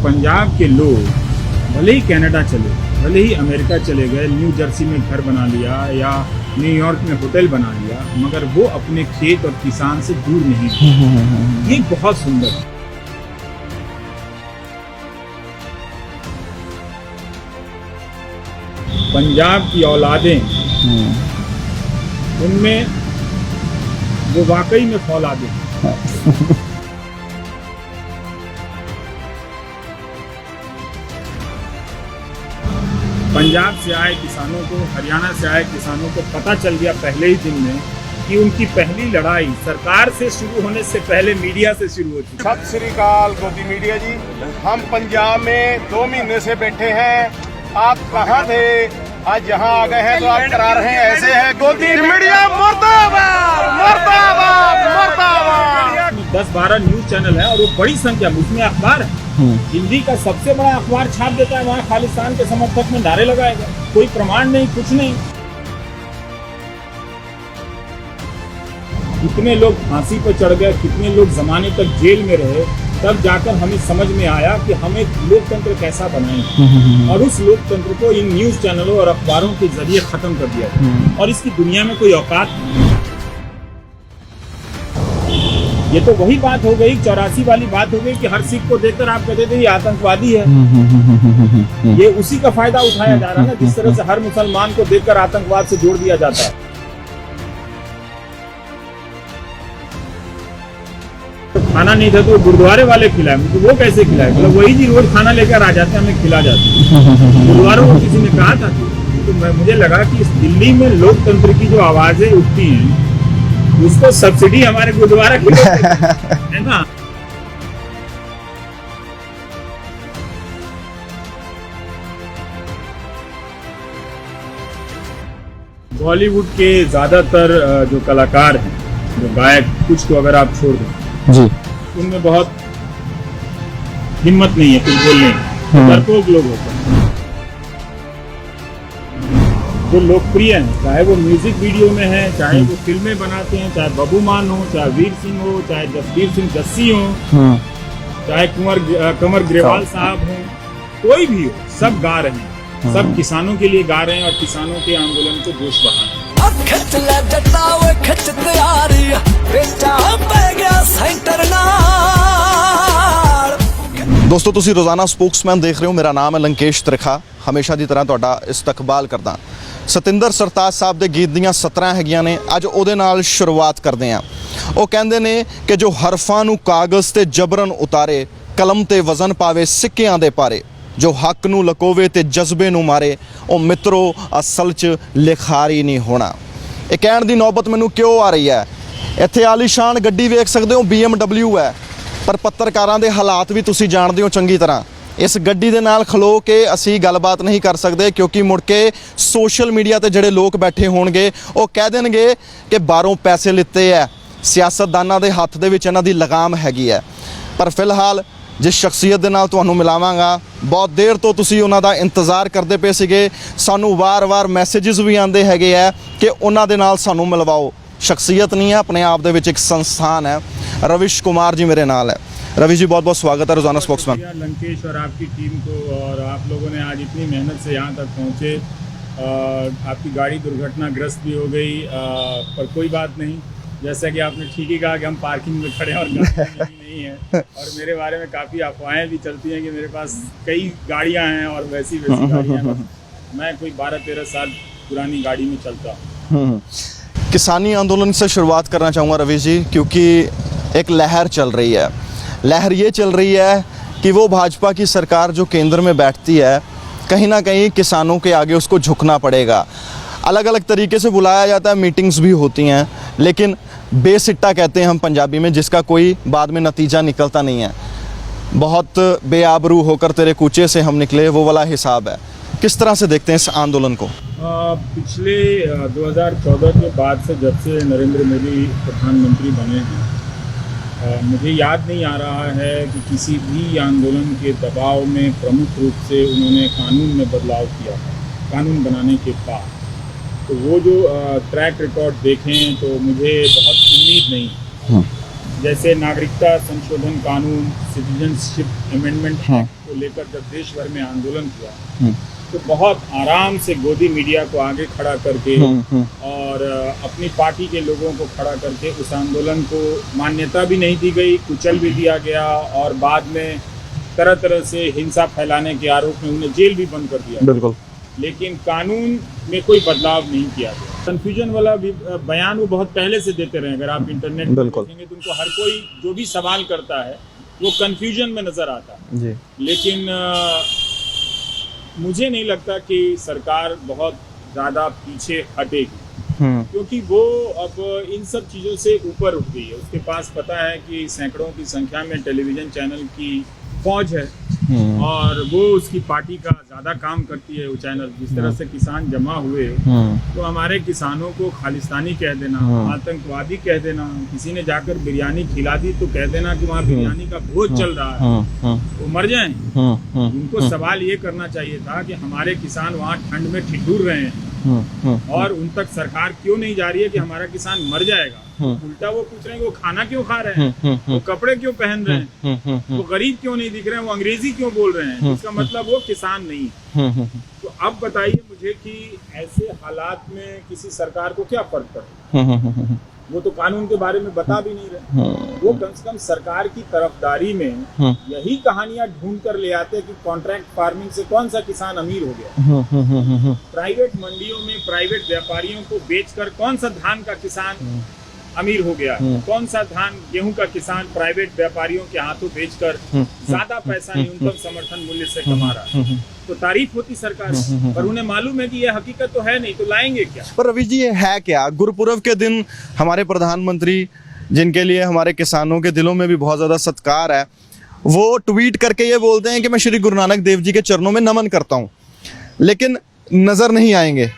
पंजाब के लोग भले ही कनाडा चले, भले ही अमेरिका चले गए, न्यू जर्सी में घर बना लिया या न्यूयॉर्क में होटल बना लिया, मगर वो अपने खेत और किसान से दूर नहीं हुए। ये बहुत सुंदर है। पंजाब की औलादें, उनमें वो वाकई में फौलादें हैं। पंजाब से आए किसानों को, हरियाणा से आए किसानों को पता चल गया पहले ही दिन में कि उनकी पहली लड़ाई सरकार से शुरू होने से पहले मीडिया से शुरू होती है। सत श्री अकाल गोदी मीडिया जी, हम पंजाब में 2 महीने से बैठे हैं। आप कहाँ थे? आज यहाँ आ गए हैं तो आप करा रहे हैं ऐसे है। गोदी मीडिया मुर्दाबाद, मुर्दाबाद, मुर्दाबाद। 10-12 न्यूज चैनल है और वो बड़ी संख्या में, उसमें अखबार है। हिंदी का सबसे बड़ा अखबार छाप देता है, वहाँ खालिस्तान के समर्थक में नारे लगाएगा। कोई प्रमाण नहीं, कुछ नहीं। कितने लोग फांसी पर चढ़ गए, कितने लोग जमाने तक जेल में रहे, तब जाकर हमें समझ में आया कि हम एक लोकतंत्र कैसा बनाएं। और उस लोकतंत्र को इन न्यूज चैनलों और अखबारों के जरिए खत्म कर दिया। और इसकी दुनिया में कोई औकात नहीं। ये तो वही बात हो गई, 84 वाली बात हो गई कि हर सिख को देखकर आप कहते थे ये आतंकवादी है। ये उसी का फायदा उठाया जा रहा है ना, जिस तरह से हर मुसलमान को देखकर आतंकवाद से जोड़ दिया जाता है। तो खाना नहीं था तो गुरुद्वारे वाले खिलाए, तो वो कैसे खिलाए? मतलब वही जी रोज खाना लेकर आ जाते हैं, हमें खिला जाते हैं। गुरुद्वारों को किसी ने कहा था तो मुझे लगा कि इस दिल्ली में लोकतंत्र की जो आवाजें उठती हैं, उसको सब्सिडी हमारे गुरुद्वारा की है ना। बॉलीवुड के ज्यादातर जो कलाकार हैं, जो गायक, कुछ तो अगर आप छोड़ दें जी, उनमें बहुत हिम्मत नहीं है कुछ बोलने की, डरपोक लोग होते हैं। जो लोकप्रिय हैं, चाहे वो म्यूजिक वीडियो में है, चाहे वो फिल्में बनाते हैं, चाहे बबू मान हो, चाहे वीर सिंह हो, चाहे जसबीर सिंह जस्सी हो, चाहे कंवर ग्रेवाल साहब हो, कोई भी हो, सब गा रहे हैं। सब किसानों के लिए गा रहे हैं और किसानों के आंदोलन को जोश बढ़ा रहे हैं। ਦੋਸਤੋ ਤੁਸੀਂ ਰੋਜ਼ਾਨਾ ਸਪੋਕਸਮੈਨ ਦੇਖ ਰਹੇ ਹੋ। ਮੇਰਾ ਨਾਮ ਹੈ ਲੰਕੇਸ਼ ਤ੍ਰਿਖਾ। ਹਮੇਸ਼ਾ ਦੀ ਤਰ੍ਹਾਂ ਤੁਹਾਡਾ ਇਸਤਕਬਾਲ ਕਰਦਾ। ਸਤਿੰਦਰ ਸਰਤਾਜ ਸਾਹਿਬ ਦੇ ਗੀਤ ਦੀਆਂ 17 ਹੈਗੀਆਂ ਨੇ, ਅੱਜ ਉਹਦੇ ਨਾਲ ਸ਼ੁਰੂਆਤ ਕਰਦੇ ਹਾਂ। ਉਹ ਕਹਿੰਦੇ ਨੇ ਕਿ ਜੋ ਹਰਫਾਂ ਨੂੰ ਕਾਗਜ਼ ਤੇ ਜਬਰਨ ਉਤਾਰੇ, ਕਲਮ ਤੇ ਵਜ਼ਨ ਪਾਵੇ ਸਿੱਕਿਆਂ ਦੇ ਪਾਰੇ, ਜੋ ਹੱਕ ਨੂੰ ਲਕੋਵੇ ਤੇ ਜਜ਼ਬੇ ਨੂੰ ਮਾਰੇ, ਉਹ ਮਿੱਤਰੋ ਅਸਲ 'ਚ ਲਿਖਾਰੀ ਨਹੀਂ ਹੋਣਾ। ਇਹ ਕਹਿਣ ਦੀ ਨੌਬਤ ਮੈਨੂੰ ਕਿਉਂ ਆ ਰਹੀ ਹੈ? ਇੱਥੇ ਆਲੀਸ਼ਾਨ ਗੱਡੀ ਵੇਖ ਸਕਦੇ ਹੋ, BMW ਹੈ, ਪਰ ਪੱਤਰਕਾਰਾਂ ਦੇ ਹਾਲਾਤ ਵੀ ਤੁਸੀਂ ਜਾਣਦੇ ਹੋ ਚੰਗੀ ਤਰ੍ਹਾਂ। ਇਸ ਗੱਡੀ ਦੇ ਨਾਲ ਖਲੋ ਕੇ ਅਸੀਂ ਗੱਲਬਾਤ ਨਹੀਂ ਕਰ ਸਕਦੇ, ਕਿਉਂਕਿ ਮੁੜ ਕੇ ਸੋਸ਼ਲ ਮੀਡੀਆ ਤੇ ਜਿਹੜੇ ਲੋਕ ਬੈਠੇ ਹੋਣਗੇ ਉਹ ਕਹਿ ਦੇਣਗੇ ਕਿ ਬਾਹਰੋਂ ਪੈਸੇ ਲਿੱਤੇ ਹੈ, ਸਿਆਸਤਦਾਨਾਂ ਦੇ ਹੱਥ ਦੇ ਵਿੱਚ ਇਹਨਾਂ ਦੀ ਲਗਾਮ ਹੈਗੀ ਹੈ। ਪਰ ਫਿਲਹਾਲ ਜਿਸ ਸ਼ਖਸੀਅਤ ਦੇ ਨਾਲ ਤੁਹਾਨੂੰ ਮਿਲਾਵਾਂਗਾ, ਬਹੁਤ ਦੇਰ ਤੋਂ ਤੁਸੀਂ ਉਹਨਾਂ ਦਾ ਇੰਤਜ਼ਾਰ ਕਰਦੇ ਪਏ ਸੀਗੇ, ਸਾਨੂੰ ਵਾਰ-ਵਾਰ ਮੈਸੇजेस ਵੀ ਆਉਂਦੇ ਹੈਗੇ ਆ ਕਿ ਉਹਨਾਂ ਦੇ ਨਾਲ ਸਾਨੂੰ ਮਿਲਵਾਓ। शख्सियत नहीं है, अपने आप दे विच एक संस्थान है। रविश कुमार जी मेरे नाल है। रवि जी बहुत बहुत स्वागत है रोजाना स्पोक्समैन। लंकेश और आपकी टीम को, और आप लोगों ने आज इतनी मेहनत से यहाँ तक पहुँचे। आपकी गाड़ी दुर्घटनाग्रस्त भी हो गई, पर कोई बात नहीं। जैसा कि आपने ठीक ही कहा कि हम पार्किंग में खड़े हैं और गाड़ी नहीं है। और मेरे बारे में काफ़ी अफवाहें भी चलती हैं कि मेरे पास कई गाड़ियाँ हैं और वैसी गाड़ियाँ। मैं कोई 12-13 साल पुरानी गाड़ी में चलता हूँ। किसानी आंदोलन से शुरुआत करना चाहूँगा रवि जी, क्योंकि एक लहर चल रही है। लहर ये चल रही है कि वो भाजपा की सरकार जो केंद्र में बैठती है, कहीं ना कहीं किसानों के आगे उसको झुकना पड़ेगा। अलग अलग तरीके से बुलाया जाता है, मीटिंग्स भी होती हैं, लेकिन बेसिट्टा कहते हैं हम पंजाबी में, जिसका कोई बाद में नतीजा निकलता नहीं है। बहुत बेआबरू होकर तेरे कूचे से हम निकले, वो वाला हिसाब है। किस तरह से देखते हैं इस आंदोलन को? पिछले 2014 के बाद से, जब से नरेंद्र मोदी प्रधानमंत्री बने हैं, मुझे याद नहीं आ रहा है कि किसी भी आंदोलन के दबाव में प्रमुख रूप से उन्होंने कानून में बदलाव किया। कानून बनाने के बाद तो वो जो ट्रैक रिकॉर्ड देखें तो मुझे बहुत उम्मीद नहीं। जैसे नागरिकता संशोधन कानून, सिटीजनशिप अमेंडमेंट एक्ट को लेकर जब देश भर में आंदोलन हुआ तो बहुत आराम से गोदी मीडिया को आगे खड़ा करके और अपनी पार्टी के लोगों को खड़ा करके उस आंदोलन को मान्यता भी नहीं दी गई, कुचल भी दिया गया और बाद में तरह तरह से हिंसा फैलाने के आरोप में उन्हें जेल भी बंद कर दिया। बिल्कुल। लेकिन कानून में कोई बदलाव नहीं किया गया। कन्फ्यूजन वाला भी बयान वो बहुत पहले से देते रहे। अगर आप इंटरनेट पर देखेंगे तो उनको हर कोई जो भी सवाल करता है वो कन्फ्यूजन में नजर आता है जी। लेकिन मुझे नहीं लगता कि सरकार बहुत ज़्यादा पीछे हटेगी क्योंकि वो अब इन सब चीज़ों से ऊपर उठ गई है। उसके पास पता है कि सैकड़ों की संख्या में टेलीविज़न चैनल की फौज है और वो उसकी पार्टी का ज़्यादा काम करती है। वो चैनल जिस तरह से किसान जमा हुए तो हमारे किसानों को खालिस्तानी कह देना, आतंकवादी कह देना, किसी ने जाकर बिरयानी खिला दी तो कह देना कि वहाँ बिरयानी का भोज चल रहा है, वो मर जाएं। उनको सवाल ये करना चाहिए था कि हमारे किसान वहाँ ठंड में ठिठुर रहे हैं और उन तक सरकार क्यों नहीं जा रही है कि हमारा किसान मर जाएगा। उल्टा वो पूछ रहे हैं कि वो खाना क्यों खा रहे हैं, वो कपड़े क्यों पहन रहे हैं, वो गरीब क्यों नहीं दिख रहे हैं, वो अंग्रेजी क्यों बोल रहे हैं। इसका मतलब वो किसान नहीं है। तो अब बताइए मुझे कि ऐसे हालात में किसी सरकार को क्या फर्क पड़े। वो तो कानून के बारे में बता भी नहीं रहे। वो कम से कम सरकार की तरफदारी में यही कहानियां ढूंढ कर ले आते कि कॉन्ट्रैक्ट फार्मिंग से कौन सा किसान अमीर हो गया, प्राइवेट मंडियों में प्राइवेट व्यापारियों को बेचकर कौन सा धान का किसान अमीर हो गया, कौन सा धान गेहूं का किसान प्राइवेट व्यापारियों के हाथों बेचकर ज्यादा पैसा न्यूनतम समर्थन मूल्य से कमा रहा है। तो तारीफ होती सरकार पर उन्हें मालूम है कि ये हकीकत तो है नहीं, तो लाएंगे क्या। पर रवि जी ये है क्या? गुरुपुरब के दिन हमारे प्रधानमंत्री, जिनके लिए हमारे किसानों के दिलों में भी बहुत ज्यादा सत्कार है, वो ट्वीट करके ये बोलते हैं कि मैं श्री गुरु नानक देव जी के चरणों में नमन करता हूँ, लेकिन नजर नहीं आएंगे।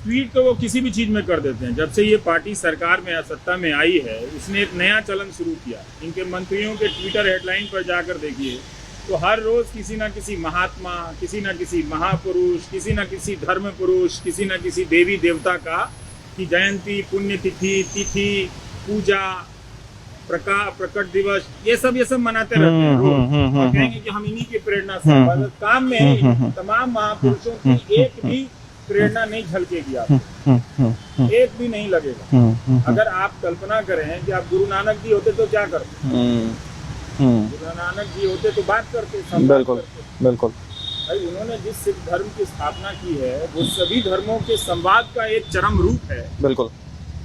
ट्वीट तो वो किसी भी चीज में कर देते हैं। जब से ये पार्टी सरकार में या सत्ता में आई है उसने एक नया चलन शुरू किया। इनके मंत्रियों के ट्विटर हेडलाइन पर जाकर देखिए तो हर रोज किसी ना किसी महात्मा, किसी ना किसी महापुरुष, किसी ना किसी धर्म पुरुष, किसी ना किसी देवी देवता का की जयंती, पुण्यतिथि, तिथि, पूजा, प्रकट दिवस, ये सब मनाते रहते हैं रोज और कहेंगे कि हम इन्हीं की प्रेरणा से काम में तमाम महापुरुषों की एक भी प्रेरणा नहीं झलकेगी आपको, एक भी नहीं लगेगा। अगर आप कल्पना करें कि आप गुरु नानक जी होते तो क्या करते? गुरु नानक जी होते तो बात करते, बिल्कुल बिल्कुल। भाई उन्होंने जिस सिख धर्म की स्थापना की है वो सभी धर्मों के संवाद का एक चरम रूप है। बिल्कुल।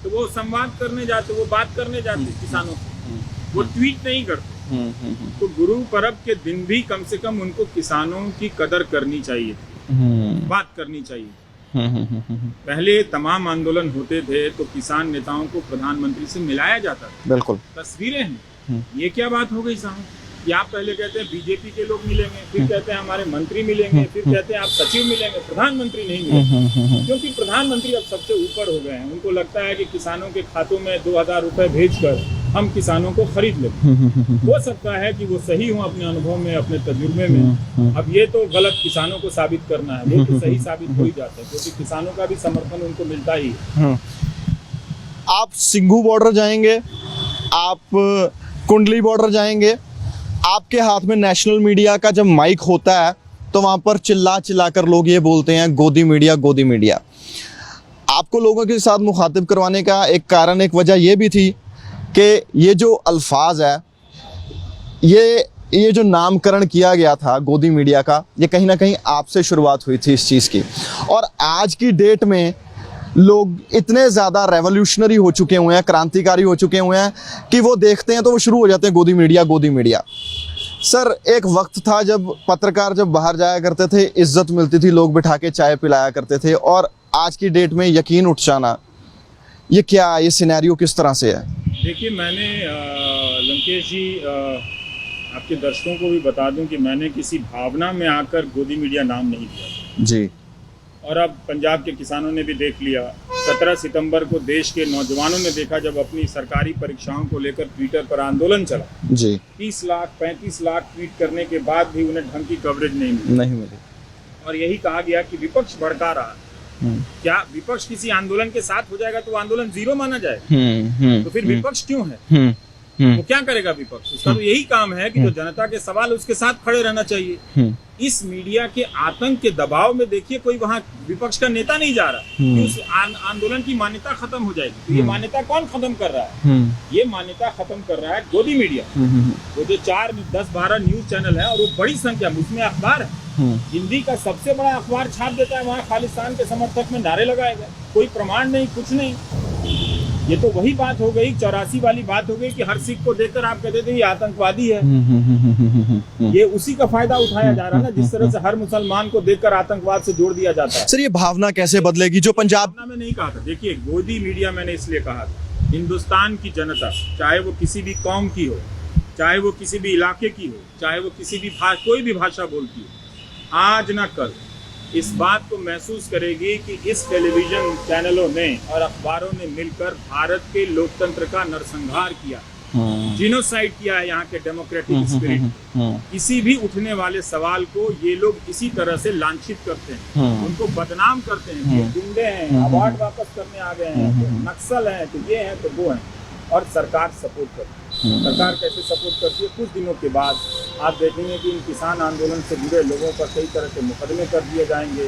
तो वो संवाद करने जाते, वो बात करने जाते किसानों से, वो ट्वीट नहीं करते। तो गुरु पर्व के दिन भी कम से कम उनको किसानों की कदर करनी चाहिए थी, बात करनी चाहिए। पहले तमाम आंदोलन होते थे तो किसान नेताओं को प्रधानमंत्री से मिलाया जाता था। बिल्कुल। तस्वीरें हैं। ये क्या बात हो गई साहब कि आप पहले कहते हैं बीजेपी के लोग मिलेंगे, फिर कहते हैं हमारे मंत्री मिलेंगे, फिर कहते हैं आप सचिव मिलेंगे, प्रधानमंत्री नहीं मिलेंगे। क्योंकि प्रधानमंत्री अब सबसे ऊपर हो गए हैं। उनको लगता है कि किसानों के खातों में 2000 रुपए भेजकर हम किसानों को खरीद लेते। हो सकता है कि वो सही हो अपने अनुभव में, अपने तजुर्बे में। अब ये तो गलत किसानों को साबित करना है, वो तो सही साबित हो ही जाता है क्योंकि किसानों का भी समर्थन उनको मिलता ही है। आप सिंघू बॉर्डर जाएंगे, आप कुंडली बॉर्डर जाएंगे, आपके हाथ में नेशनल मीडिया का जब माइक होता है तो वहां पर चिल्ला चिल्ला कर लोग ये बोलते हैं गोदी मीडिया, गोदी मीडिया। आपको लोगों के साथ मुखातिब करवाने का एक कारण, एक वजह ये भी थी कि ये जो अल्फाज है, ये जो नामकरण किया गया था गोदी मीडिया का, ये कहीं ना कहीं आपसे शुरुआत हुई थी इस चीज़ की। और आज की डेट में लोग इतने ज़्यादा रेवोल्यूशनरी हो चुके हुए हैं, क्रांतिकारी हो चुके हुए हैं कि वो देखते हैं तो वो शुरू हो जाते हैं गोदी मीडिया, गोदी मीडिया। सर, एक वक्त था जब पत्रकार जब बाहर जाया करते थे इज्जत मिलती थी, लोग बिठा के चाय पिलाया करते थे, और आज की डेट में यकीन उठ जाना, ये क्या, ये सिनेरियो किस तरह से है? देखिए, मैंने लंकेश जी आपके दर्शकों को भी बता दूं कि मैंने किसी भावना में आकर गोदी मीडिया नाम नहीं दिया जी। और अब पंजाब के किसानों ने भी देख लिया। 17 सितंबर को देश के नौजवानों ने देखा जब अपनी सरकारी परीक्षाओं को लेकर ट्विटर पर आंदोलन चला जी। 30 लाख 35 लाख ट्वीट करने के बाद भी उन्हें ढंग की कवरेज नहीं मिली। और यही कहा गया कि विपक्ष भड़का रहा। क्या विपक्ष किसी आंदोलन के साथ हो जाएगा तो आंदोलन जीरो माना जाएगा? तो फिर विपक्ष क्यों है? वो क्या करेगा विपक्ष? उसका तो यही काम है कि जो जनता के सवाल उसके साथ खड़े रहना चाहिए। इस मीडिया के आतंक के दबाव में देखिए कोई वहाँ विपक्ष का नेता नहीं जा रहा कि उस आंदोलन की मान्यता खत्म हो जाएगी। तो ये मान्यता कौन खत्म कर रहा है? ये मान्यता खत्म कर रहा है गोदी मीडिया। वो जो 4, 10, 12 न्यूज चैनल है और वो बड़ी संख्या में उसमें अखबार है। हिंदी का सबसे बड़ा अखबार छाप देता है, वहाँ खालिस्तान के समर्थक में नारे लगाएगा, कोई प्रमाण नहीं, कुछ नहीं। ये तो वही बात हो गई, 84 वाली बात हो गई कि हर सिख को देखकर आप कहते थे ये आतंकवादी है। ये उसी का फायदा उठाया जा रहा है ना, जिस तरह से हर मुसलमान को देखकर आतंकवाद से जोड़ दिया जाता है। सर ये भावना कैसे बदलेगी जो पंजाब में नहीं कहा था? देखिए गोदी मीडिया मैंने इसलिए कहा था, हिंदुस्तान की जनता चाहे वो किसी भी कौम की हो, चाहे वो किसी भी इलाके की हो, चाहे वो किसी भी कोई भी भाषा बोलती हो, आज ना कल इस बात को महसूस करेगी कि इस टेलीविजन चैनलों ने और अखबारों ने मिलकर भारत के लोकतंत्र का नरसंहार किया, जिनोसाइड किया है यहाँ के डेमोक्रेटिक स्पिरिट। किसी भी उठने वाले सवाल को ये लोग इसी तरह से लांछित करते हैं, उनको बदनाम करते हैं कि गुंडे हैं, अवार्ड वापस करने आ गए हैं, तो नक्सल हैं, तो ये हैं, तो वो हैं। और सरकार सपोर्ट करती है। सरकार कैसे सपोर्ट करती है? कुछ दिनों के बाद आप देखेंगे कि इन किसान आंदोलन से जुड़े लोगों पर कई तरह के मुकदमे कर दिए जाएंगे,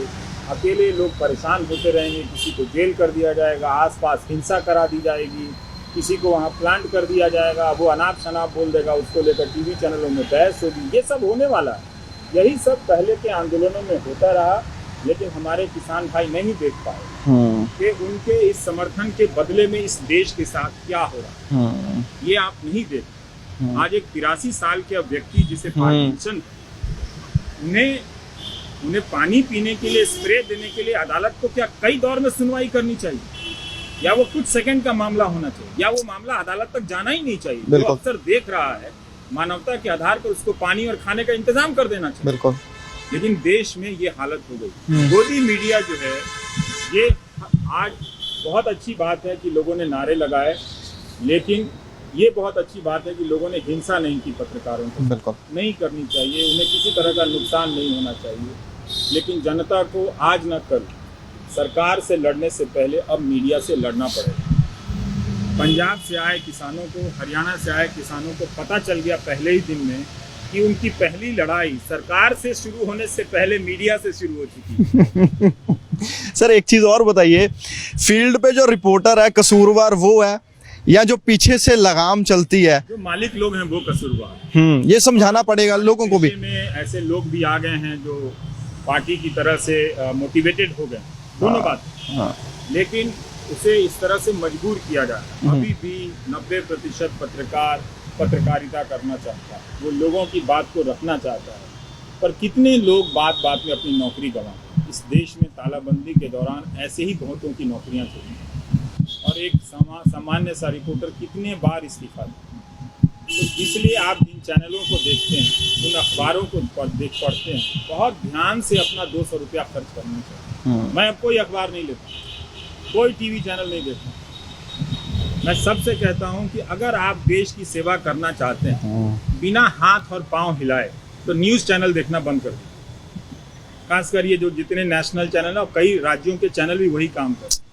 अकेले लोग परेशान होते रहेंगे, किसी को जेल कर दिया जाएगा, आसपास हिंसा करा दी जाएगी, किसी को वहाँ प्लांट कर दिया जाएगा, वो अनाप शनाप बोल देगा, उसको लेकर टीवी चैनलों में बहस होगी। ये सब होने वाला है। यही सब पहले के आंदोलनों में होता रहा, लेकिन हमारे किसान भाई नहीं देख पाए कि उनके इस समर्थन के बदले में इस देश के साथ क्या हो रहा है। ये आप नहीं देख। आज एक 83 साल के व्यक्ति जिसे पार्किंसन, उन्हें पानी पीने के लिए, स्प्रे देने के लिए अदालत को क्या कई दौर में सुनवाई करनी चाहिए, या वो कुछ सेकंड का मामला होना चाहिए, या वो मामला अदालत तक जाना ही नहीं चाहिए? जो अफसर देख रहा है, मानवता के आधार पर उसको पानी और खाने का इंतजाम कर देना चाहिए। बिल्कुल। लेकिन देश में ये हालत हो गई। गोदी मीडिया जो है, ये आज बहुत अच्छी बात है कि लोगों ने नारे लगाए, लेकिन ये बहुत अच्छी बात है कि लोगों ने हिंसा नहीं की पत्रकारों को। बिल्कुल नहीं करनी चाहिए, उन्हें किसी तरह का नुकसान नहीं होना चाहिए। लेकिन जनता को आज न कल सरकार से लड़ने से पहले अब मीडिया से लड़ना पड़ेगा। पंजाब से आए किसानों को, हरियाणा से आए किसानों को पता चल गया पहले ही दिन में कि उनकी पहली लड़ाई सरकार से शुरू होने से पहले मीडिया से शुरू हो चुकी है। सर एक चीज और बताइए, फील्ड पे जो रिपोर्टर है कसूरवार वो है या जो पीछे से लगाम चलती है? जो मालिक लोग हैं वो कसूरवार। ये समझाना पड़ेगा लोगों को भी। में ऐसे लोग भी आ गए हैं जो पार्टी की तरह से मोटिवेटेड हो गए, दोनों बात। लेकिन उसे इस तरह से मजबूर किया जा रहा है। अभी भी 90% पत्रकार पत्रकारिता करना चाहता है, वो लोगों की बात को रखना चाहता है, पर कितने लोग बात बात में अपनी नौकरी गंवाए। इस देश में तालाबंदी के दौरान ऐसे ही बहुतों की नौकरियां चली और एक सामान्य सा रिपोर्टर कितने बार इस्तीफा दिया। तो इसलिए आप जिन चैनलों को देखते हैं, उन अखबारों को पढ़ते हैं, बहुत ध्यान से अपना 200 रुपया खर्च करना चाहिए। मैं कोई अखबार नहीं लेता, कोई टीवी चैनल नहीं देखता। मैं सबसे कहता हूं कि अगर आप देश की सेवा करना चाहते हैं बिना हाथ और पांव हिलाए, तो न्यूज़ चैनल देखना बंद कर दीजिए। खासकर ये जो जितने नेशनल चैनल है और कई राज्यों के चैनल भी वही काम करते हैं।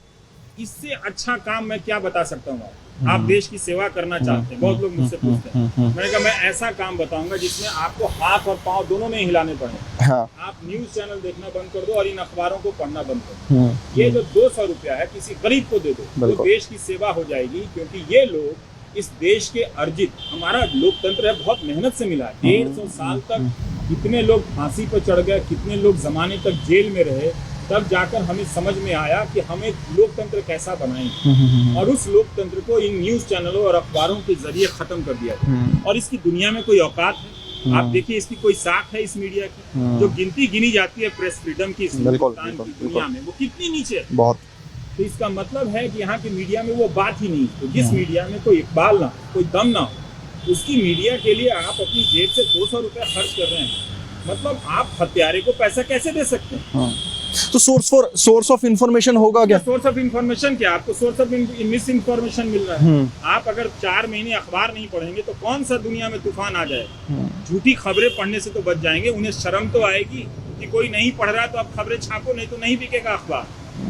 इससे अच्छा काम मैं क्या बता सकता हूँ? आप देश की सेवा करना चाहते हैं, बहुत लोग मुझसे पूछते हैं। मैंने कहा मैं ऐसा काम बताऊंगा जिसमें आपको हाथ और पांव दोनों नहीं हिलाने पड़े। आप न्यूज़ चैनल देखना बंद कर दो और इन अखबारों को पढ़ना बंद कर दो। ये जो 200 रुपया है किसी गरीब को दे दो, तो देश की सेवा हो जाएगी। क्योंकि ये लोग इस देश के अर्जित, हमारा लोकतंत्र है, बहुत मेहनत से मिला है। 150 साल तक कितने लोग फांसी पर चढ़ गए, कितने लोग जमाने तक जेल में रहे, तब जाकर हमें समझ में आया कि हमें लोकतंत्र कैसा बनाएंगे। और उस लोकतंत्र को इन न्यूज़ चैनलों और अखबारों के जरिए खत्म कर दिया गया। और इसकी दुनिया में कोई औकात है? आप देखिए, इसकी कोई साख है इस मीडिया की? जो गिनती गिनी जाती है प्रेस फ्रीडम की इस हिंदुस्तान की दुनिया में, वो कितनी नीचे है? बहुत। तो इसका मतलब है कि यहाँ की मीडिया में वो बात ही नहीं। तो जिस मीडिया में कोई इकबाल ना हो, कोई दम ना हो, उसकी मीडिया के लिए आप अपनी जेब से 200 रुपया खर्च कर रहे हैं। मतलब आप हत्यारे को पैसा कैसे दे सकते हैं? तो सोर्स ऑफ इंफॉर्मेशन होगा क्या? सोर्स ऑफ इंफॉर्मेशन क्या? आपको सोर्स ऑफ मिस इंफॉर्मेशन मिल रहा है। आप अगर 4 महीने अखबार नहीं पढ़ेंगे तो कौन सा दुनिया में तूफान आ जाएगा? झूठी खबरें पढ़ने से तो बच जाएंगे। उन्हें शर्म तो आएगी कि कोई नहीं पढ़ रहा तो आप खबरें छापो, नहीं तो नहीं बिकेगा अखबार,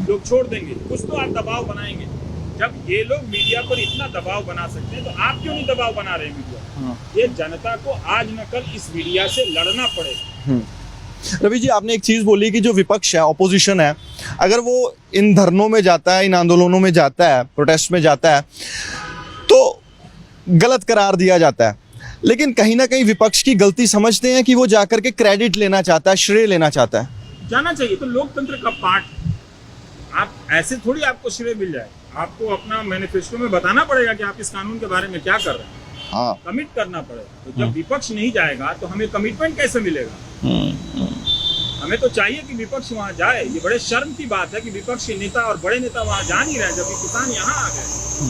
लोग छोड़ देंगे। कुछ तो आप दबाव बनाएंगे। जब ये लोग मीडिया पर इतना दबाव बना सकते हैं तो आप क्यों नहीं दबाव बना रहे मीडिया? ये जनता को आज न कल इस मीडिया से लड़ना पड़ेगा। रवि जी, आपने एक चीज बोली कि जो विपक्ष है, ऑपोजिशन है, अगर वो इन धरनों में जाता है, इन आंदोलनों में जाता है, प्रोटेस्ट में जाता है, तो गलत करार दिया जाता है। लेकिन कहीं ना कहीं विपक्ष की गलती समझते हैं कि वो जाकर के क्रेडिट लेना चाहता है, श्रेय लेना चाहता है। जाना चाहिए, तो लोकतंत्र का पार्ट। आप ऐसे थोड़ी आपको श्रेय मिल जाए, आपको अपना मैनिफेस्टो में बताना पड़ेगा कि आप इस कानून के बारे में क्या कर रहे हैं। हाँ, कमिट करना पड़ेगा। तो जब विपक्ष नहीं जाएगा तो हमें कमिटमेंट कैसे मिलेगा? हमें तो चाहिए कि विपक्ष वहां जाए। ये बड़े शर्म की बात है कि विपक्ष के नेता और बड़े नेता वहां जा नहीं रहे, जबकि किसान यहाँ आ गए।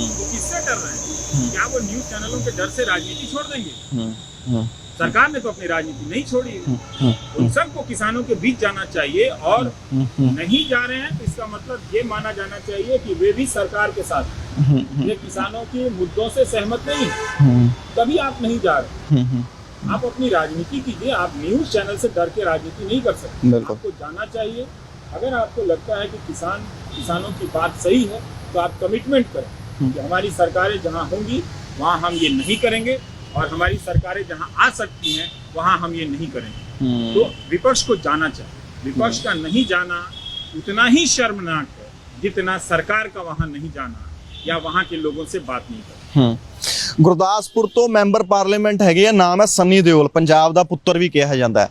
तो किससे डर रहे हैं? क्या वो न्यूज चैनलों के डर से राजनीति छोड़ देंगे? सरकार ने तो अपनी राजनीति नहीं छोड़ी है। उन सबको किसानों के बीच जाना चाहिए, और नहीं जा रहे हैं तो इसका मतलब ये माना जाना चाहिए कि वे भी सरकार के साथ, ये किसानों के मुद्दों से सहमत नहीं, तभी आप नहीं जा रहे। आप अपनी राजनीति कीजिए, आप न्यूज चैनल से डर के राजनीति नहीं कर सकते। आपको जाना चाहिए। अगर आपको लगता है कि किसानों की बात सही है तो आप कमिटमेंट करें कि हमारी सरकारें जहां होंगी वहां हम ये नहीं करेंगे, और हमारी सरकारें जहां आ सकती हैं वहां हम ये नहीं करेंगे। तो विपक्ष को जाना चाहिए। विपक्ष का नहीं जाना उतना ही शर्मनाक है जितना सरकार का वहां नहीं जाना या वहां के लोगों से बात नहीं करना। ਗੁਰਦਾਸਪੁਰ ਤੋਂ ਮੈਂਬਰ ਪਾਰਲੀਮੈਂਟ ਹੈਗੇ ਆ, ਨਾਮ ਹੈ ਸਨੀ ਦਿਓਲ, ਪੰਜਾਬ ਦਾ ਪੁੱਤਰ ਵੀ ਕਿਹਾ ਜਾਂਦਾ ਹੈ।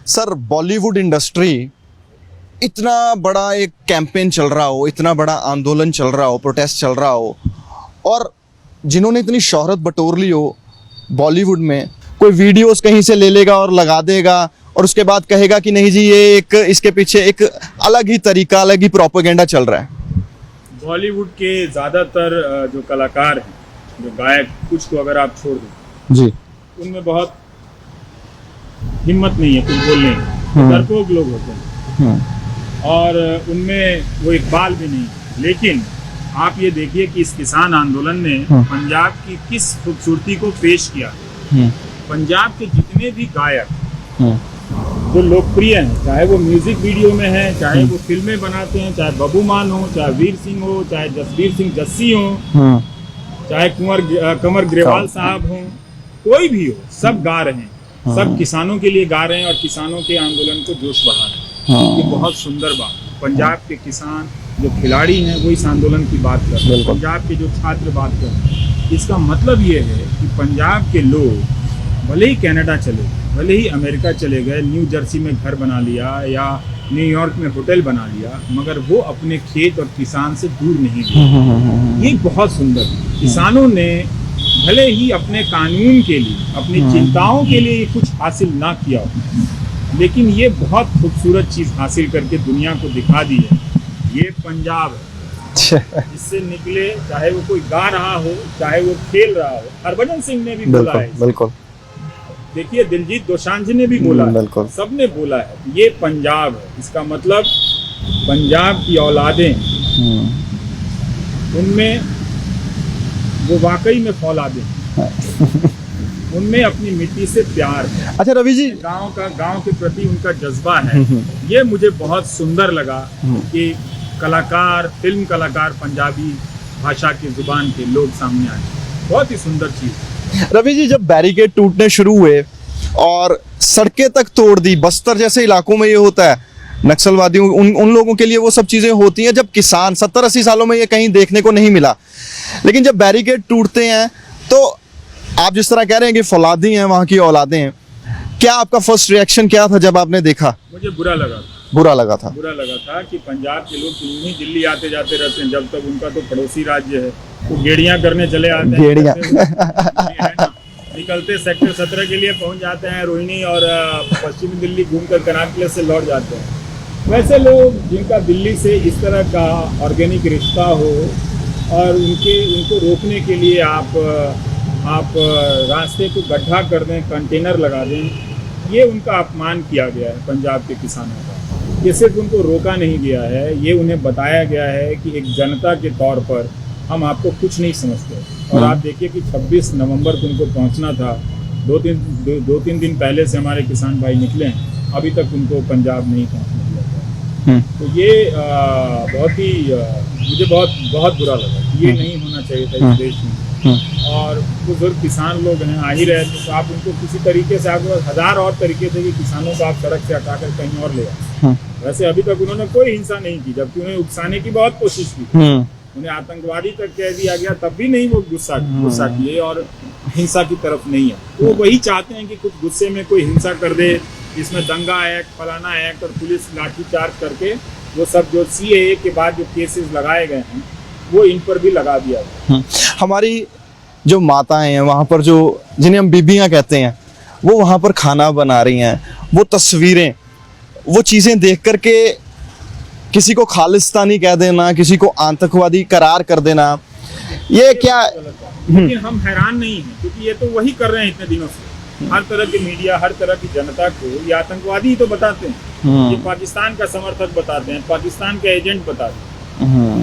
सर, बॉलीवुड इंडस्ट्री, इतना बड़ा एक कैंपेन चल रहा हो, इतना बड़ा आंदोलन चल रहा हो, प्रोटेस्ट चल रहा हो, और जिन्होंने इतनी शोहरत बटोर ली हो बॉलीवुड में, कोई वीडियोस कहीं से ले लेगा और लगा देगा और उसके बाद कहेगा कि नहीं जी ये एक, इसके पीछे एक अलग ही तरीका, अलग ही प्रोपेगेंडा चल रहा है। बॉलीवुड के ज़्यादातर जो कलाकार हैं, जो गायक, कुछ को अगर आप छोड़ दें जी, उनमें बहुत हिम्मत नहीं है कुछ बोलने की, डरपोक लोग होते हैं, और उनमें वो इकबाल भी नहीं। लेकिन आप ये देखिए कि इस किसान आंदोलन ने पंजाब की किस खूबसूरती को पेश किया। पंजाब के जितने भी गायक जो लोकप्रिय हैं, चाहे वो म्यूजिक वीडियो में हैं, चाहे वो फिल्में बनाते हैं, चाहे बबू मान हो, चाहे वीर सिंह हो, चाहे जसबीर सिंह जस्सी हो, चाहे कंवर ग्रेवाल साहब हों, कोई भी हो, सब गा रहे हैं। सब किसानों के लिए गा रहे हैं और किसानों के आंदोलन को जोश बढ़ा रहे हैं। ये बहुत सुंदर बात। पंजाब के किसान जो खिलाड़ी हैं वो इस आंदोलन की बात कर रहे हैं, पंजाब के जो छात्र बात कर रहे हैं। इसका मतलब ये है कि पंजाब के लोग भले ही कनाडा चले, भले ही अमेरिका चले गए, न्यू जर्सी में घर बना लिया या न्यूयॉर्क में होटल बना लिया, मगर वो अपने खेत और किसान से दूर नहीं गए। ये बहुत सुंदर। किसानों ने भले ही अपने कानून के लिए, अपनी चिंताओं के लिए कुछ हासिल ना किया हो, लेकिन ये बहुत खूबसूरत चीज़ हासिल करके दुनिया को दिखा दी है। ये पंजाब है, इससे निकले, चाहे वो कोई गा रहा हो, चाहे वो खेल रहा हो। हरभजन सिंह ने भी बोला है, बिल्कुल। देखिए दिलजीत दोसांझ ने भी बोला है, सबने बोला है, ये पंजाब है। इसका मतलब पंजाब की औलादें, उनमें वो वाकई में फौलादें, उनमें अपनी मिट्टी से प्यार है। अच्छा रवि जी, गांव के प्रति उनका जज्बा है। ये मुझे बहुत सुंदर लगा कि कलाकार, फिल्म कलाकार पंजाबी भाषा की जुबान के लोग सामने आए। बहुत ही सुंदर चीज़। रवि जी, जब बैरिकेड टूटने शुरू हुए और सड़कें तक तोड़ दी, बस्तर जैसे इलाकों में ये होता है, नक्सलवादियों, उन लोगों के लिए वो सब चीज़ें होती हैं। जब किसान 70-80 सालों में ये कहीं देखने को नहीं मिला, लेकिन जब बैरिकेड टूटते हैं तो आप जिस तरह कह रहे हैं कि फौलादी हैं, वहाँ की औलादें हैं, क्या आपका फर्स्ट रिएक्शन क्या था जब आपने देखा? मुझे बुरा लगा था कि पंजाब के लोग क्यों ही दिल्ली आते जाते रहते हैं, जब तक उनका तो पड़ोसी राज्य है। वो गेड़ियाँ करने चले आते हैं, गेड़ियाँ निकलते सेक्टर 17 के लिए पहुंच जाते हैं रोहिणी, और पश्चिमी दिल्ली घूमकर कनाट प्लेस से लौट जाते हैं। वैसे लोग जिनका दिल्ली से इस तरह का ऑर्गेनिक रिश्ता हो, और उनको रोकने के लिए आप रास्ते को गड्ढा कर दें, कंटेनर लगा दें, ये उनका अपमान किया गया है पंजाब के किसानों का। ये सिर्फ उनको रोका नहीं गया है, ये उन्हें बताया गया है कि एक जनता के तौर पर हम आपको कुछ नहीं समझते। और आप देखिए कि 26 नवंबर को उनको पहुंचना था, दो तीन दिन पहले से हमारे किसान भाई निकले हैं, अभी तक उनको पंजाब नहीं पहुंचने दिया गया। तो ये बहुत ही मुझे बहुत बुरा लगा। ये नहीं होना चाहिए था इस देश में। और बुजुर्ग किसान लोग हैं, आ ही रहे थे, तो आप उनको किसी तरीके से, आपके पास हजार और तरीके थे कि किसानों को आप सड़क से हटाकर कहीं और ले आए। वैसे अभी तक उन्होंने कोई हिंसा नहीं की, जबकि उन्हें उकसाने की बहुत कोशिश की, उन्हें आतंकवादी तक कह दिया गया, तब भी नहीं वो गुस्सा किए और हिंसा की तरफ नहीं है। तो वो वही चाहते हैं कि कुछ गुस्से में कोई हिंसा कर दे, इसमें दंगा एक्ट, फलाना एक्ट, और पुलिस लाठीचार्ज करके वो सब जो CAA के बाद जो केसेस लगाए गए हैं वो इन पर भी लगा दिया गया। हमारी जो माताएं हैं वहाँ पर, जो जिन्हें हम बीबियाँ कहते हैं, वो वहाँ पर खाना बना रही हैं, वो तस्वीरें, वो चीज़ें देख करके किसी को खालिस्तानी कह देना, किसी को आतंकवादी करार कर देना, ये क्या? लेकिन हम हैरान नहीं हैं, क्योंकि ये तो वही कर रहे हैं इतने दिनों से। हर तरह के मीडिया, हर तरह की जनता को ये आतंकवादी ही तो बताते हैं, ये पाकिस्तान का समर्थक बताते हैं, पाकिस्तान के एजेंट बताते हैं।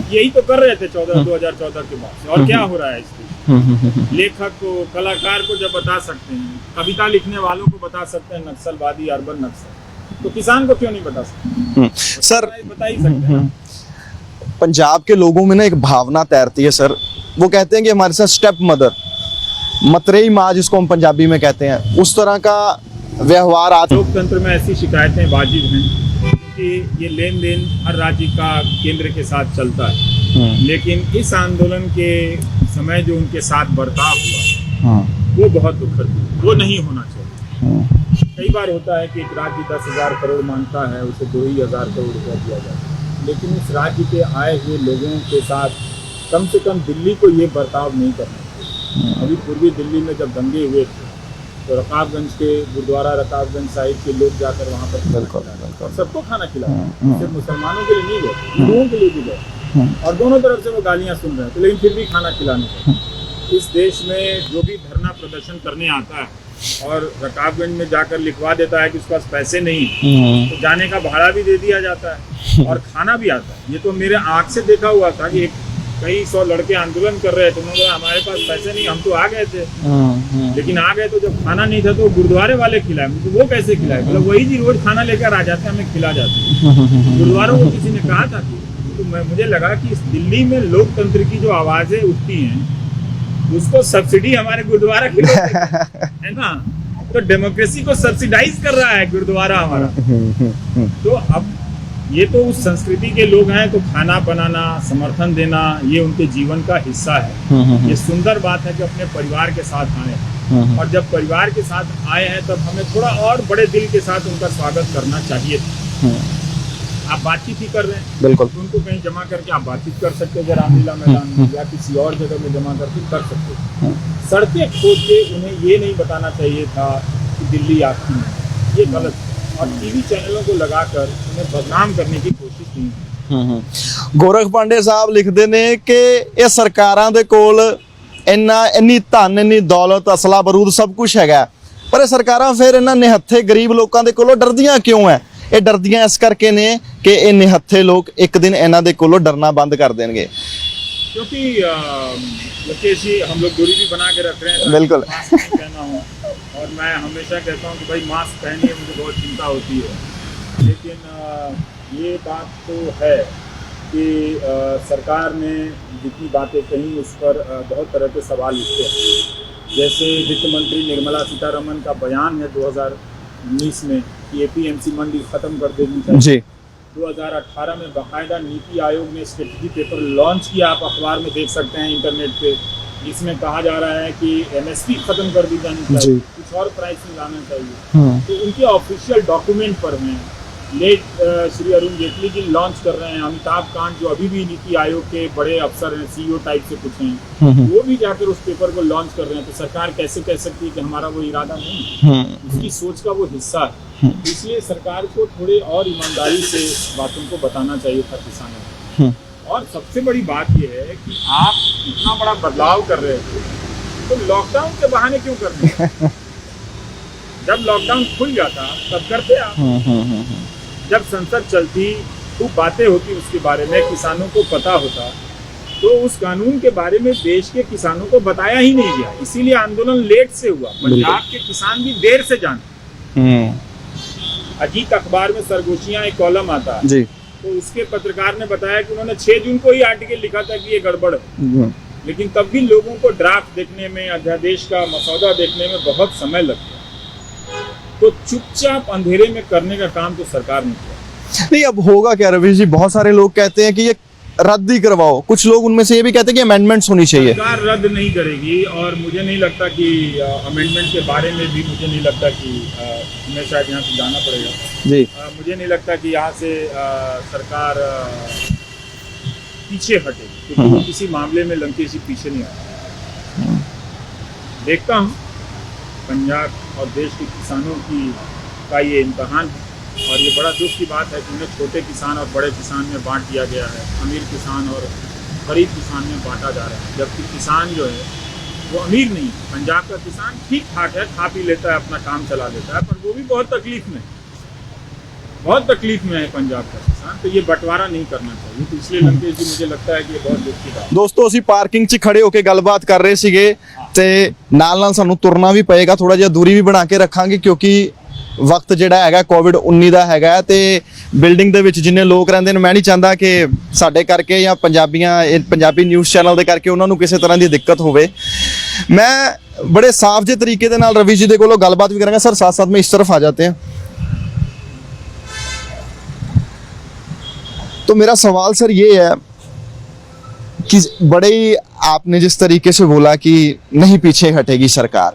यही तो कर रहे थे 2014 के बाद से। और क्या हो रहा है इसमें? लेखक को, कलाकार को जब बता सकते हैं, कविता लिखने वालों को बता सकते हैं नक्सलवादी, अर्बन नक्सल, तो किसान को क्यों नहीं बता सकते? सर, बता ही सकते हैं। पंजाब के लोगों में ना एक भावना तैरती है सर, वो कहते हैं कि हमारे साथ स्टेप मदर, मतरेई माँ जिसको हम पंजाबी में कहते हैं, उस तरह का व्यवहार आज लोकतंत्र में ऐसी शिकायतें वाजिब हैं, क्योंकि ये लेन देन हर राज्य का केंद्र के साथ चलता है। लेकिन इस आंदोलन के समय जो उनके साथ बर्ताव हुआ वो बहुत दुखद है, वो नहीं होना चाहिए। कई बार होता है कि एक राज्य 10,000 करोड़ मांगता है, उसे 2,000 करोड़ रुपया दिया जाता है, लेकिन इस राज्य के आए हुए लोगों के साथ कम से कम दिल्ली को ये बर्ताव नहीं करना चाहिए। अभी पूर्वी दिल्ली में जब दंगे हुए थे तो रकाबगंज के गुरुद्वारा रकाबगंज साहिब के लोग जाकर वहाँ पर सबको खाना खिलाया, सिर्फ मुसलमानों के लिए नहीं गए, हिंदुओं के लिए भी गए, और दोनों तरफ से वो गालियाँ सुन रहे थे, लेकिन फिर भी खाना खिलाने का। इस देश में जो भी धरना प्रदर्शन करने आता है और रकाबगंज में जाकर लिखवा देता है कि उसके पास पैसे नहीं है, तो जाने का भाड़ा भी दे दिया जाता है और खाना भी आता है। ये तो मेरे आँख से देखा हुआ था कि कई 100 लड़के आंदोलन कर रहे थे, उन्होंने बोला हमारे पास पैसे नहीं, हम तो आ गए थे, लेकिन आ गए तो जब खाना नहीं था तो गुरुद्वारे वाले खिलाए। तो वो कैसे खिलाए? मतलब वही जी रोज खाना लेकर आ जाते हैं, हमें खिला जाते हैं। गुरुद्वारों को किसी ने कहा था कि, तो मुझे लगा कि इस दिल्ली में लोकतंत्र की जो आवाजें उठती हैं उसको सब्सिडी हमारे गुरुद्वारा की है ना, तो डेमोक्रेसी को सब्सिडाइज कर रहा है गुरुद्वारा हमारा। तो अब ये तो उस संस्कृति के लोग हैं, तो खाना बनाना, समर्थन देना, ये उनके जीवन का हिस्सा है। ये सुंदर बात है कि अपने परिवार के साथ आए हैं, और जब परिवार के साथ आए हैं तब हमें थोड़ा और बड़े दिल के साथ उनका स्वागत करना चाहिए। आप बातचीत ही कर रहे हैं, बिल्कुल, तो उनको कहीं जमा करके आप बातचीत कर सकते हैं, रामलीला मैदान में या किसी और जगह में जमा करके कर सकते हैं। सड़कें खोद के उन्हें ये नहीं बताना चाहिए था कि दिल्ली आपकी है, ये गलत है। और टीवी चैनलों को लगाकर उन्हें बदनाम करने की कोशिश नहीं। गोरख पांडे साहब लिखते ने कि ये सरकारां दे कोल ਇੰਨੀ ਧਨ, ਇੰਨੀ ਦੌਲਤ, ਅਸਲਾ ਬਰੂਦ ਸਭ ਕੁਝ ਹੈਗਾ, ਪਰ ਇਹ ਸਰਕਾਰਾਂ ਫਿਰ ਇਹਨਾਂ ਨਿਹੱਥੇ ਗਰੀਬ ਲੋਕਾਂ ਦੇ ਕੋਲੋਂ ਡਰਦੀਆਂ ਕਿਉਂ ਹੈ? ਇਹ ਡਰਦੀਆਂ ਇਸ ਕਰਕੇ ਨੇ ਕਿ ਇਹ ਨਿਹੱਥੇ ਲੋਕ ਇੱਕ ਦਿਨ ਇਹਨਾਂ ਦੇ ਕੋਲੋਂ ਡਰਨਾ ਬੰਦ ਕਰ ਦੇਣਗੇ। क्योंकि मुकेश जी, हम लोग दूरी भी बना के रख रहे हैं, बिल्कुल। मास्क नहीं पहना हो, और मैं हमेशा कहता हूँ कि भाई मास्क पहनिए, मुझे बहुत चिंता होती है। लेकिन ये बात तो है कि सरकार ने जितनी बातें कही उस पर बहुत तरह के सवाल उठते हैं। जैसे वित्त मंत्री निर्मला सीतारमण का बयान है 2019 में कि APMC मंडी ख़त्म कर देनी चाहिए जी। 2018 में बाकायदा नीति आयोग ने स्ट्रेटजी पेपर लॉन्च किया, आप अखबार में देख सकते हैं, इंटरनेट पे। इसमें कहा जा रहा है कि MSP खत्म कर दी जानी चाहिए, कुछ और प्राइसिंग लाना चाहिए। तो उनके ऑफिशियल डॉक्यूमेंट पर हैं। लेट श्री अरुण जेटली जी लॉन्च कर रहे हैं, अमिताभ कांत जो अभी भी नीति आयोग के बड़े अफसर हैं, CEO टाइप से कुछ हैं, वो भी जाकर उस पेपर को लॉन्च कर रहे हैं। तो सरकार कैसे कह सकती है कि हमारा वो इरादा नहीं, उसकी सोच का वो हिस्सा है। इसलिए सरकार को थोड़े और ईमानदारी से बातों को बताना चाहिए था किसानों को। और सबसे बड़ी बात यह है कि आप इतना बड़ा बदलाव कर रहे थे, तो लॉकडाउन के बहाने क्यों कर रहे हैं? जब लॉकडाउन खुल जाता तब करते आप। जब संसद चलती, खूब बातें होती उसके बारे में, किसानों को पता होता, तो उस कानून के बारे में देश के किसानों को बताया ही नहीं गया। इसीलिए आंदोलन लेट से हुआ। पंजाब के किसान भी देर से जाने। अजीत अखबार में सरगोशियां एक कॉलम आता है जी, तो उसके पत्रकार ने बताया कि उन्होंने 6 जून को ही आर्टिकल लिखा था कि ये गड़बड़ है, लेकिन तब भी लोगों को ड्राफ्ट देखने में, अध्यादेश का मसौदा देखने में बहुत समय लग गया। तो चुपचाप अंधेरे में करने का काम तो सरकार ने किया। नहीं, अब होगा क्या रवीश जी? बहुत सारे लोग कहते हैं कि ये रद्द ही करवाओ, कुछ लोग उनमें से ये भी कहते हैं कि अमेंडमेंट्स होनी चाहिए। सरकार रद्द नहीं करेगी, और मुझे नहीं लगता कि अमेंडमेंट के बारे में भी मुझे नहीं लगता कि हमें शायद यहाँ से जाना पड़ेगा जी। मुझे नहीं लगता कि यहाँ से सरकार पीछे हटेगी, क्योंकि वो किसी मामले में लंकेश जी पीछे नहीं आ। देखता हूँ पंजाब और देश के किसानों का ये इम्तहान है, और ये बड़ा दुख की बात है कि उन्हें छोटे किसान और बड़े किसान में बांट दिया गया है, अमीर किसान और गरीब किसान में बांटा जा रहा है, जबकि किसान जो है वो अमीर नहीं है। पंजाब का किसान ठीक ठाक है, खा पी लेता है, अपना काम चला लेता है, पर वो भी बहुत तकलीफ में है पंजाब का किसान। तो ये बंटवारा नहीं करना चाहिए, तो इसलिए लंकेश जी मुझे लगता है कि ये बहुत दुख की बात है। ਦੋਸਤੋ ਅਸੀਂ ਪਾਰਕਿੰਗ 'ਚ ਖੜੇ ਹੋ ਕੇ ਗੱਲਬਾਤ ਕਰ ਰਹੇ ਸੀਗੇ ਤੇ ਨਾਲ ਸਾਨੂੰ ਤੁਰਨਾ ਵੀ ਪਏਗਾ, ਥੋੜਾ ਜਿਹਾ ਦੂਰੀ ਵੀ ਬਣਾ ਕੇ ਰੱਖਾਂਗੇ ਕਿਉਂਕਿ ਵਕਤ ਜਿਹੜਾ ਹੈਗਾ ਕੋਵਿਡ-19 ਦਾ ਹੈਗਾ ਤੇ ਬਿਲਡਿੰਗ ਦੇ ਵਿੱਚ ਜਿੰਨੇ ਲੋਕ ਰਹਿੰਦੇ ਨੇ, ਮੈਂ ਨਹੀਂ ਚਾਹੁੰਦਾ ਕਿ ਸਾਡੇ ਕਰਕੇ ਜਾਂ ਪੰਜਾਬੀ ਨਿਊਜ਼ ਚੈਨਲ ਦੇ ਕਰਕੇ ਉਹਨਾਂ ਨੂੰ ਕਿਸੇ ਤਰ੍ਹਾਂ ਦੀ ਦਿੱਕਤ ਹੋਵੇ। ਮੈਂ ਬੜੇ ਸਾਫ਼ ਜਿਹੇ ਤਰੀਕੇ ਦੇ ਨਾਲ ਰਵੀ ਜੀ ਦੇ ਕੋਲੋਂ ਗੱਲਬਾਤ ਵੀ ਕਰਾਂਗਾ। ਸਰ साथ साथ में इस तरफ आ जाते हैं। तो मेरा सवाल सर ये है कि बड़े ही आपने जिस तरीके से बोला कि नहीं पीछे हटेगी सरकार,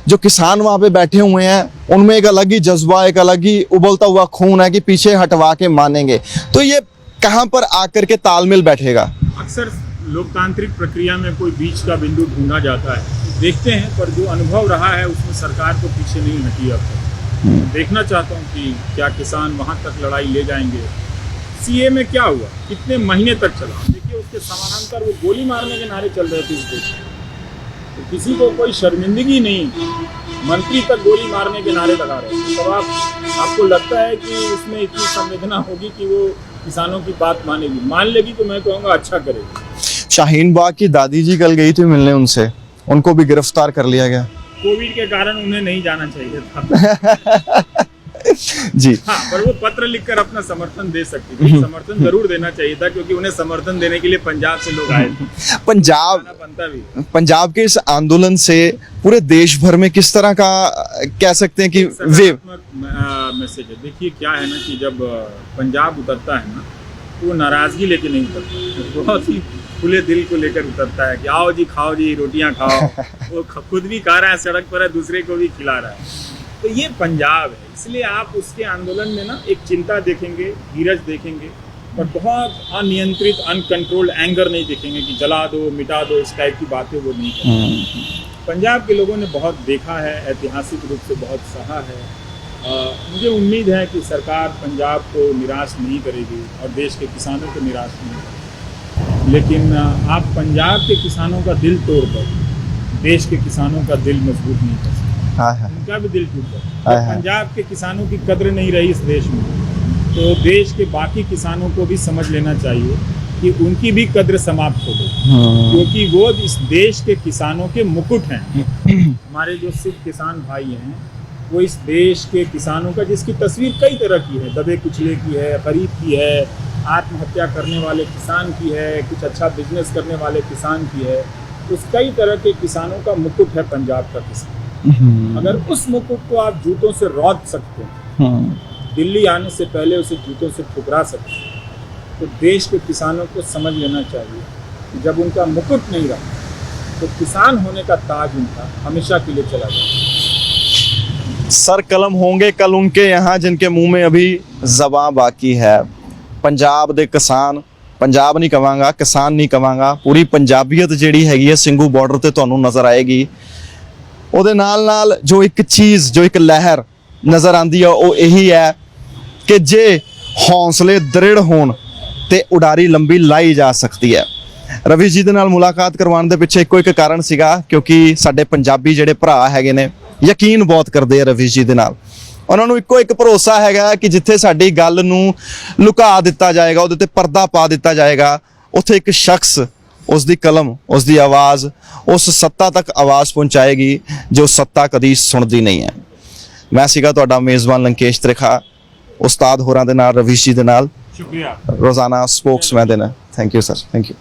जो किसान वहाँ पे बैठे हुए हैं उनमें एक अलग ही जज्बा, एक अलग ही उबलता हुआ खून है कि पीछे हटवा के मानेंगे, तो ये कहाँ पर आकर के तालमेल बैठेगा? अक्सर लोकतांत्रिक प्रक्रिया में कोई बीच का बिंदु ढूंढा जाता है, देखते हैं, पर जो अनुभव रहा है उसमें सरकार तो पीछे नहीं हटी। अब तक देखना चाहता हूँ कि क्या किसान वहाँ तक लड़ाई ले जाएंगे। सीए में क्या हुआ, कितने महीने तक चला, देखिए उसके समानांतर वो गोली मारने के नारे चल रहे थे इस देश में, तो किसी को कोई शर्मिंदगी नहीं, मंत्री तक गोली मारने के नारे लगा रहे थे। तो आपको लगता है कि उसमें इतनी संवेदना होगी कि वो किसानों की बात मानेगी? मान लेगी तो मैं कहूँगा अच्छा करेगी। शाहीन बाग की दादी जी कल गई थी मिलने उनसे, उनको भी गिरफ्तार कर लिया गया। कोविड के कारण उन्हें नहीं जाना चाहिए था जी हाँ, पर वो पत्र लिखकर अपना समर्थन दे सकती थी। समर्थन जरूर देना चाहिए था, क्योंकि उन्हें समर्थन देने के लिए पंजाब से लोग आए थे। पंजाब के इस आंदोलन से पूरे देश भर में किस तरह का कह सकते हैं कि मैसेज है। देखिए क्या है ना कि जब पंजाब उतरता है ना, तो वो नाराजगी लेके नहीं उतरता, बहुत ही खुले दिल को लेकर उतरता है कि आओ जी, खाओ जी, रोटियां खाओ। वो खुद भी खा रहा है, सड़क पर है, दूसरे को भी खिला रहा है। तो ये पंजाब है, इसलिए आप उसके आंदोलन में ना एक चिंता देखेंगे, धीरज देखेंगे, पर बहुत अनियंत्रित, अनकंट्रोल्ड एंगर नहीं देखेंगे कि जला दो, मिटा दो, इस टाइप की बातें वो नहीं करेंगे। पंजाब के लोगों ने बहुत देखा है, ऐतिहासिक रूप से बहुत सहा है। मुझे उम्मीद है कि सरकार पंजाब को निराश नहीं करेगी और देश के किसानों को निराश नहीं करेगी, लेकिन आप पंजाब के किसानों का दिल तोड़कर देश के किसानों का दिल मजबूत नहीं कर सकते। उनका भी दिल टूट गया। पंजाब के किसानों की कद्र नहीं रही इस देश में, तो देश के बाकी किसानों को भी समझ लेना चाहिए कि उनकी भी कद्र समाप्त हो गई, क्योंकि वो इस देश के किसानों के मुकुट हैं। हमारे जो सिख किसान भाई हैं, वो इस देश के किसानों का, जिसकी तस्वीर कई तरह की है, दबे कुचले की है, गरीब की है, आत्महत्या करने वाले किसान की है, कुछ अच्छा बिजनेस करने वाले किसान की है, उस कई तरह के किसानों का मुकुट है पंजाब का किसान। अगर उस मुकुट को आप जूतों से रौंद सकते हैं, दिल्ली आने से पहले उसे जूतों से ठुकरा सकते हैं, तो देश के किसानों को समझ लेना चाहिए कि जब उनका मुकुट नहीं रहा, तो किसान होने का ताज उनका हमेशा के लिए चला जाएगा। सर कलम होंगे कल उनके यहाँ जिनके मुंह में अभी ज़बां बाकी है। पंजाब दे किसान, पंजाब नहीं कहांगा, किसान नहीं कहांगा, पूरी पंजाबीयत जिहड़ी हैगी है ਸਿੰਘੂ ਬਾਰਡਰ ਤੇ ਤੁਹਾਨੂੰ ਨਜ਼ਰ ਆਏਗੀ। ਉਹਦੇ ਨਾਲ ਜੋ ਇੱਕ ਚੀਜ਼, ਜੋ ਇੱਕ ਲਹਿਰ ਨਜ਼ਰ ਆਂਦੀ ਆ, ਉਹ ਇਹੀ ਹੈ ਕਿ ਜੇ ਹੌਸਲੇ ਦ੍ਰਿੜ ਹੋਣ ਤੇ ਉਡਾਰੀ ਲੰਬੀ ਲਾਈ ਜਾ ਸਕਦੀ ਹੈ। ਰਵੀ ਜੀ ਦੇ ਨਾਲ ਮੁਲਾਕਾਤ ਕਰਵਾਉਣ ਦੇ ਪਿੱਛੇ ਇੱਕੋ ਇੱਕ ਕਾਰਨ ਸੀਗਾ, ਕਿਉਂਕਿ ਸਾਡੇ ਪੰਜਾਬੀ ਜਿਹੜੇ ਭਰਾ ਹੈਗੇ ਨੇ ਯਕੀਨ ਬਹੁਤ ਕਰਦੇ ਆ ਰਵੀ ਜੀ ਦੇ ਨਾਲ। ਉਹਨਾਂ ਨੂੰ ਇੱਕੋ ਇੱਕ ਭਰੋਸਾ ਹੈਗਾ ਕਿ ਜਿੱਥੇ ਸਾਡੀ ਗੱਲ ਨੂੰ ਲੁਕਾ ਦਿੱਤਾ ਜਾਏਗਾ, ਉਹਦੇ ਤੇ ਪਰਦਾ ਪਾ ਦਿੱਤਾ ਜਾਏਗਾ, ਉੱਥੇ ਇੱਕ ਸ਼ਖਸ, ਉਸ ਦੀ ਕਲਮ, ਉਸ ਦੀ ਆਵਾਜ਼ ਉਸ ਸੱਤਾ ਤੱਕ ਆਵਾਜ਼ ਪਹੁੰਚਾਏਗੀ ਜੋ ਸੱਤਾ ਕਦੀ ਸੁਣਦੀ ਨਹੀਂ ਹੈ। ਮੈਂ ਸੀਗਾ ਤੁਹਾਡਾ ਮੇਜ਼ਬਾਨ ਲੰਕੇਸ਼ ਤ੍ਰਿਖਾ, ਉਸਤਾਦ ਹੋਰਾਂ ਦੇ ਨਾਲ, ਰਵੀ ਜੀ ਦੇ ਨਾਲ। शुक्रिया। ਰੋਜ਼ਾਨਾ ਸਪੋਕਸਮੈਨ ਦੇ ਨੇ thank you sir thank you